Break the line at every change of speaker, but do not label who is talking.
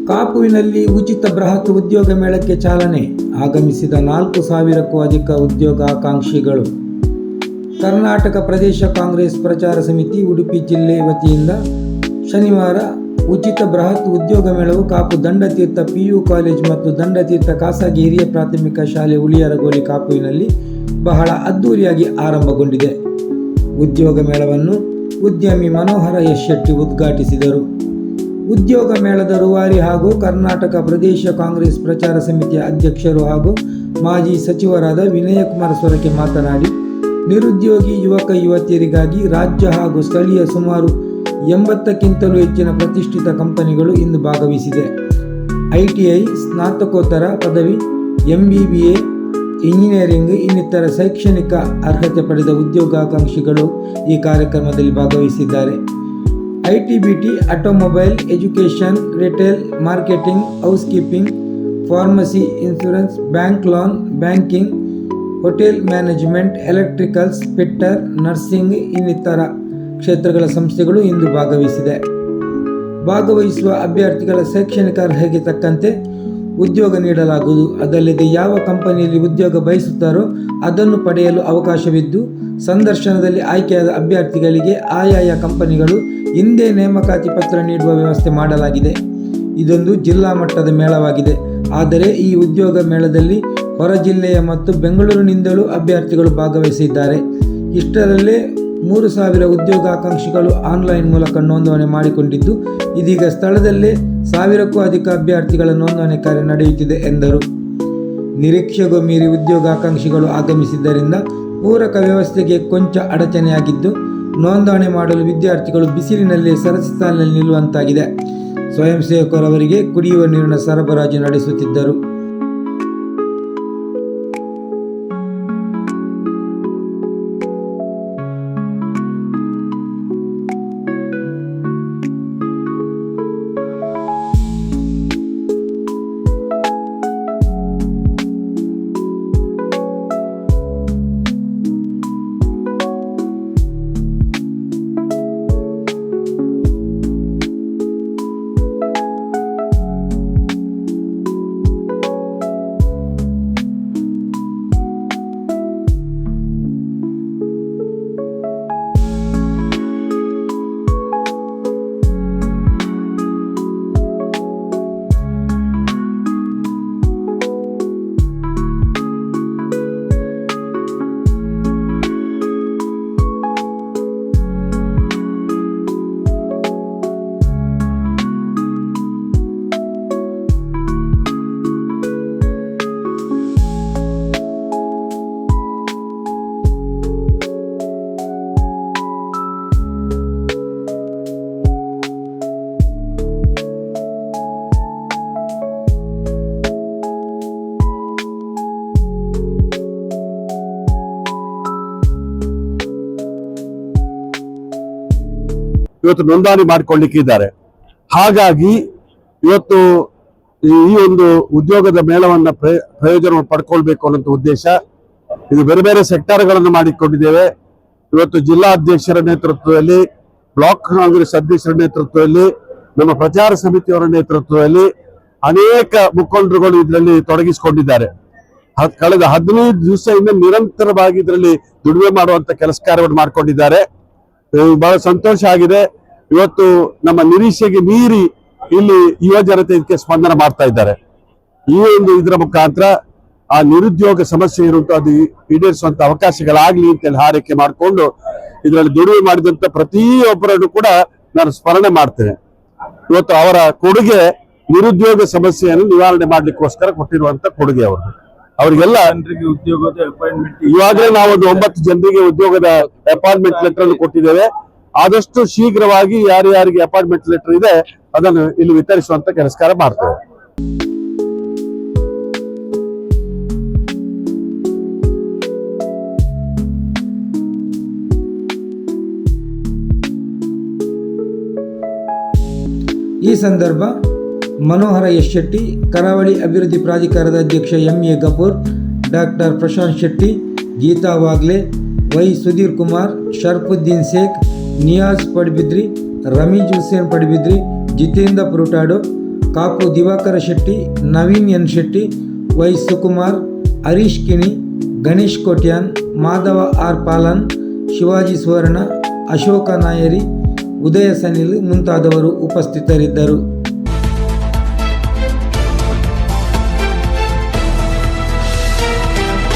ಕಾಪುವಿನಲ್ಲಿ ಉಚಿತ ಬೃಹತ್ ಉದ್ಯೋಗ ಮೇಳಕ್ಕೆ ಚಾಲನೆ. ಆಗಮಿಸಿದ 4,000ಕ್ಕೂ ಅಧಿಕ ಉದ್ಯೋಗಾಕಾಂಕ್ಷಿಗಳು. ಕರ್ನಾಟಕ ಪ್ರದೇಶ ಕಾಂಗ್ರೆಸ್ ಪ್ರಚಾರ ಸಮಿತಿ ಉಡುಪಿ ಜಿಲ್ಲೆ ವತಿಯಿಂದ ಶನಿವಾರ ಉಚಿತ ಬೃಹತ್ ಉದ್ಯೋಗ ಮೇಳವು ಕಾಪು ದಂಡತೀರ್ಥ PU ಕಾಲೇಜು ಮತ್ತು ದಂಡತೀರ್ಥ ಖಾಸಗಿ ಹಿರಿಯ ಪ್ರಾಥಮಿಕ ಶಾಲೆ ಹುಳಿಯರಗೋಲಿ ಕಾಪುವಿನಲ್ಲಿ ಬಹಳ ಅದ್ದೂರಿಯಾಗಿ ಆರಂಭಗೊಂಡಿದೆ. ಉದ್ಯೋಗ ಮೇಳವನ್ನು ಉದ್ಯಮಿ ಮನೋಹರ ಎಸ್ ಶೆಟ್ಟಿ ಉದ್ಘಾಟಿಸಿದರು. ಉದ್ಯೋಗ ಮೇಳದ ರೂವಾರಿ ಹಾಗೂ ಕರ್ನಾಟಕ ಪ್ರದೇಶ ಕಾಂಗ್ರೆಸ್ ಪ್ರಚಾರ ಸಮಿತಿಯ ಅಧ್ಯಕ್ಷರು ಹಾಗೂ ಮಾಜಿ ಸಚಿವರಾದ ವಿನಯಕುಮಾರ ಸೊರಕೆ ಮಾತನಾಡಿ, ನಿರುದ್ಯೋಗಿ ಯುವಕ ಯುವತಿಯರಿಗಾಗಿ ರಾಜ್ಯ ಹಾಗೂ ಸ್ಥಳೀಯ ಸುಮಾರು 80ಕ್ಕಿಂತಲೂ ಹೆಚ್ಚಿನ ಪ್ರತಿಷ್ಠಿತ ಕಂಪನಿಗಳು ಇಂದು ಭಾಗವಹಿಸಿದೆ. ITI, ಸ್ನಾತಕೋತ್ತರ ಪದವಿ, MBBA, ಇಂಜಿನಿಯರಿಂಗ್ ಇನ್ನಿತರ ಶೈಕ್ಷಣಿಕ ಅರ್ಹತೆ ಪಡೆದ ಉದ್ಯೋಗಾಕಾಂಕ್ಷಿಗಳು ಈ ಕಾರ್ಯಕ್ರಮದಲ್ಲಿ ಭಾಗವಹಿಸಿದ್ದಾರೆ. ITBT, automobile, education, retail, marketing, house keeping, pharmacy, insurance, bank loan, banking, hotel management, electricals, fitter, nursing ಇನ್ನಿತರ ಕ್ಷೇತ್ರಗಳ ಸಂಸ್ಥೆಗಳು ಇಂದು ಭಾಗವಹಿಸಿದೆ. ಭಾಗವಹಿಸುವ ಅಭ್ಯರ್ಥಿಗಳ ಶೈಕ್ಷಣಿಕ ಅರ್ಹತೆಗೆ ತಕ್ಕಂತೆ ಉದ್ಯೋಗ ನೀಡಲಾಗುವುದು. ಅದಲ್ಲದೆ ಯಾವ ಕಂಪನಿಯಲ್ಲಿ ಉದ್ಯೋಗ ಬಯಸುತ್ತಾರೋ ಅದನ್ನು ಪಡೆಯಲು ಅವಕಾಶವಿದ್ದು, ಸಂದರ್ಶನದಲ್ಲಿ ಆಯ್ಕೆಯಾದ ಅಭ್ಯರ್ಥಿಗಳಿಗೆ ಆಯಾಯ ಕಂಪನಿಗಳು ಹಿಂದೆ ನೇಮಕಾತಿ ಪತ್ರ ನೀಡುವ ವ್ಯವಸ್ಥೆ ಮಾಡಲಾಗಿದೆ. ಇದೊಂದು ಜಿಲ್ಲಾ ಮಟ್ಟದ ಮೇಳವಾಗಿದೆ. ಆದರೆ ಈ ಉದ್ಯೋಗ ಮೇಳದಲ್ಲಿ ಹೊರ ಜಿಲ್ಲೆಯ ಮತ್ತು ಬೆಂಗಳೂರಿನಿಂದಲೂ ಅಭ್ಯರ್ಥಿಗಳು ಭಾಗವಹಿಸಿದ್ದಾರೆ. ಇಷ್ಟರಲ್ಲೇ 3,000 ಉದ್ಯೋಗಾಕಾಂಕ್ಷಿಗಳು ಆನ್ಲೈನ್ ಮೂಲಕ ನೋಂದಣಿ ಮಾಡಿಕೊಂಡಿದ್ದು, ಇದೀಗ ಸ್ಥಳದಲ್ಲೇ 1,000ಕ್ಕೂ ಅಧಿಕ ಅಭ್ಯರ್ಥಿಗಳ ನೋಂದಣಿ ಕಾರ್ಯ ನಡೆಯುತ್ತಿದೆ ಎಂದರು. ನಿರೀಕ್ಷೆಗೂ ಮೀರಿ ಉದ್ಯೋಗಾಕಾಂಕ್ಷಿಗಳು ಆಗಮಿಸಿದ್ದರಿಂದ ಪೂರಕ ವ್ಯವಸ್ಥೆಗೆ ಕೊಂಚ ಅಡಚಣೆಯಾಗಿದ್ದು, ನೋಂದಣಿ ಮಾಡಲು ವಿದ್ಯಾರ್ಥಿಗಳು ಬಿಸಿಲಿನಲ್ಲಿ ಸರತಿ ಸಾಲಿನಲ್ಲಿ ನಿಲ್ಲುವಂತಾಗಿದೆ. ಸ್ವಯಂ ಸೇವಕರವರಿಗೆ ಕುಡಿಯುವ ನೀರಿನ ಸರಬರಾಜು ನಡೆಸುತ್ತಿದ್ದರು.
ಇವತ್ತು ನೋಂದಣಿ ಮಾಡಿಕೊಳ್ಳಿಕ್ಕಿದ್ದಾರೆ. ಹಾಗಾಗಿ ಇವತ್ತು ಈ ಒಂದು ಉದ್ಯೋಗದ ಮೇಳವನ್ನ ಪ್ರಯೋಜನ ಪಡ್ಕೊಳ್ಬೇಕು ಅನ್ನೋ ಉದ್ದೇಶ. ಇದು ಬೇರೆ ಬೇರೆ ಸೆಕ್ಟರ್ಗಳನ್ನು ಮಾಡಿಕೊಂಡಿದ್ದೇವೆ. ಇವತ್ತು ಜಿಲ್ಲಾ ಅಧ್ಯಕ್ಷರ ನೇತೃತ್ವದಲ್ಲಿ, ಬ್ಲಾಕ್ ಕಾಂಗ್ರೆಸ್ ಅಧ್ಯಕ್ಷರ ನೇತೃತ್ವದಲ್ಲಿ, ನಮ್ಮ ಪ್ರಚಾರ ಸಮಿತಿಯವರ ನೇತೃತ್ವದಲ್ಲಿ ಅನೇಕ ಮುಖಂಡರುಗಳು ಇದರಲ್ಲಿ ತೊಡಗಿಸಿಕೊಂಡಿದ್ದಾರೆ. ಕಳೆದ 15 ದಿವಸದಿಂದ ನಿರಂತರವಾಗಿ ಇದರಲ್ಲಿ ದುಡಿಮೆ ಮಾಡುವಂತ ಕೆಲಸ ಕಾರ್ಯವನ್ನು ಮಾಡಿಕೊಂಡಿದ್ದಾರೆ. ಬಹಳ ಸಂತೋಷ ಆಗಿದೆ. ಇವತ್ತು ನಮ್ಮ ನಿರೀಕ್ಷೆಗೆ ಮೀರಿ ಇಲ್ಲಿ ಯುವ ಜನತೆ ಇದಕ್ಕೆ ಸ್ಪಂದನ ಮಾಡ್ತಾ ಇದ್ದಾರೆ. ಈ ಒಂದು ಇದರ ಮುಖಾಂತರ ಆ ನಿರುದ್ಯೋಗ ಸಮಸ್ಯೆ ಇರುವಂತ ಅದು ಈಡೇರಿಸುವಂತ ಅವಕಾಶಗಳಾಗ್ಲಿ ಅಂತೇಳಿ ಹಾರೈಕೆ ಮಾಡಿಕೊಂಡು ಇದರಲ್ಲಿ ದುಡಿಮೆ ಮಾಡಿದಂತ ಪ್ರತಿಯೊಬ್ಬರನ್ನು ಕೂಡ ನಾನು ಸ್ಮರಣೆ ಮಾಡ್ತೇನೆ. ಇವತ್ತು ಅವರ ಕೊಡುಗೆ ನಿರುದ್ಯೋಗ ಸಮಸ್ಯೆಯನ್ನು ನಿವಾರಣೆ ಮಾಡ್ಲಿಕ್ಕೋಸ್ಕರ ಕೊಟ್ಟಿರುವಂತ ಕೊಡುಗೆ ಅವರಿಗೆಲ್ಲ
ಉದ್ಯೋಗದ ಅಪಾಯಿಂಟ್ಮೆಂಟ್
ಇವಾಗಲೇ ನಾವೊಂದು 9 ಜನರಿಗೆ ಉದ್ಯೋಗದ ಅಪಾಯಿಂಟ್ಮೆಂಟ್ ಲೆಟರ್ ಕೊಟ್ಟಿದ್ದೇವೆ. ಆದಷ್ಟು ಶೀಘ್ರವಾಗಿ ಯಾರ್ಯಾರಿಗೆ ಅಪಾಯಿಂಟ್ಮೆಂಟ್ ಲೆಟರ್ ಇದೆ ಅದನ್ನು ಇಲ್ಲಿ ವಿತರಿಸುವಂತ ಕೆಲಸ ಕಾರ್ಯ ಮಾಡ್ತೇವೆ.
ಈ ಸಂದರ್ಭ ಮನೋಹರ ಎಸ್ ಶೆಟ್ಟಿ, ಕರಾವಳಿ ಅಭಿವೃದ್ಧಿ ಪ್ರಾಧಿಕಾರದ ಅಧ್ಯಕ್ಷ MA Gafoor, doctor Prashant Shetty, Geetha Wagle, Y Sudhir Kumar, Sharfuddin Shaikh, Niyaz Padubidri, Rameez Hussain Padubidri, Jitendra Purutadu, Kapu Diwakara Shetty, Naveen N Shetty, Y Sukumar, Harish Kini, Ganesh Kotian, Madhava R Palan, Shivaji Suvarna, Ashoka Nayari, Udaya Sanil ಮುಂತಾದವರು ಉಪಸ್ಥಿತರಿದ್ದರು.